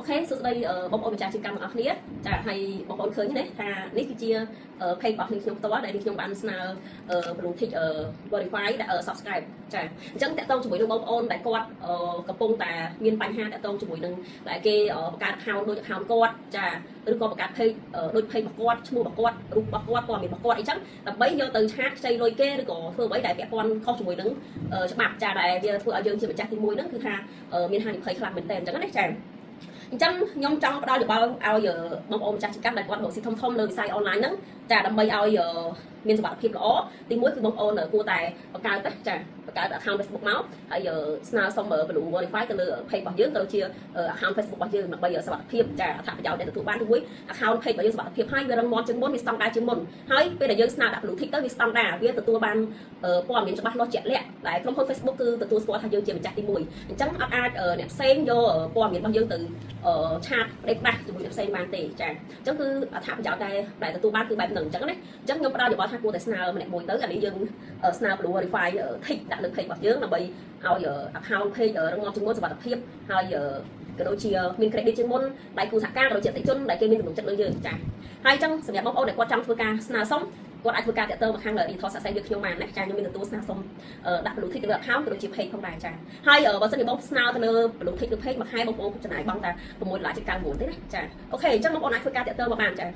អូខេសួស្តីបងប្អូនម្ចាស់ជាកម្មទាំងអស់គ្នាចាហើយបងប្អូនឃើញទេថានេះគឺជា page របស់ខ្ញុំផ្ទាល់ដែលខ្ញុំបានស្នើ blue tick verify ដែល subscribe ចាអញ្ចឹងតាក់ទងជាមួយនឹងបងប្អូនដែលគាត់កំពុងតែមានបញ្ហាតាក់ទងជាមួយនឹងដែលគេបង្កើត account ដូច account គាត់ចាឬក៏បង្កើត page ដូច page របស់គាត់ឈ្មោះរបស់គាត់រូបរបស់គាត់ព័ត៌មានរបស់គាត់អីចឹងដើម្បីយកទៅឆាតខ្ចីលុយគេឬក៏ធ្វើអ្វីដែលពាក់ព័ន្ធខុសជាមួយនឹងច្បាប់ចាដែលវាធ្វើឲ្យយើងជាម្ចាស់ទី1ហ្នឹងគឺថាមានហានិភ័យខ្លាំងមែនតើអញ្ចឹងណាចាអញ្ចឹងខ្ញុំចង់ផ្ដល់យោបល់ឲ្យបងប្អូនម្ចាស់ជាកម្មដែលគាត់រកស៊ីធំនៅវិស័យអនឡាញហ្នឹងចាដើម្បីឲ្យមានសុខភាពល្អទី1គឺបងប្អូនគួរតែបង្កើតចាបង្កើត account Facebook មកហើយស្នើសុំ blue verify ទៅលើ page របស់យើងក៏ដូចជា account Facebook របស់យើងដើម្បីសុខភាពចាអត្ថប្រយោជន៍ដែលទទួលបានទី1 account page របស់យើងសុខភាពហើយវារឹងមាំជាងមុនវាស្តង់ដារជាងមុនហើយពេលដែលយើងស្នើដាក់ blue tick ទៅវាស្តង់ដារវាទទួលបានព័ត៌មានច្បាស់លាស់ជាក់លាក់ដែលក្រុមហ៊ុន Facebook គឺទទួលស្គាល់ថាយើងជាម្ចាស់ទី1អញ្ចឹងអត់អាចអ្នកផ្សេងយកព័ត៌មានរបស់យើងទៅឆាតដេកដាស់ជាមួយអ្នកផ្សេងបានទេចាអញ្ចឹងគឺអត្ថប្រយោជន៍ដែលទទួលបានគឺបែបហ្នឹងអញ្ចឹងណាអញ្ចឹងខ្ញុំផ្ដល់យោបល់ថាគួរតែស្នើម្នាក់មួយទៅអានេះយើងស្នើ blue verify tick ដាក់លើ page របស់យើងដើម្បីឲ្យ account page រឹងមាំជាងមុនសុវត្ថិភាពហើយក៏ដូចជាមាន credit ជាងមុនដៃគូសហការក៏ដូចជាអតិថិជនដែលគេមានទំនុកចិត្តលើយើងចាហើយអញ្ចឹងសម្រាប់បងប្អូនដែលគាត់ចង់ធ្វើការស្នើសុំគាត់អាចធ្វើការតាក់ទងមកខាង digital success យើងខ្ញុំបានណាចាខ្ញុំមានទទួលស្នើសុំដាក់ blue tick ទៅលើ account ក៏ដូចជា page ផងដែរចាហើយបើសិនជាបងស្នើទៅលើ blue tick ឬ page មួយខែបងប្អូនចំណាយបង់តែ$6.99ទេណាចាអូខេអញ្ចឹងបងប្អូនអាចធ្វើការតាក់ទងមកបានចា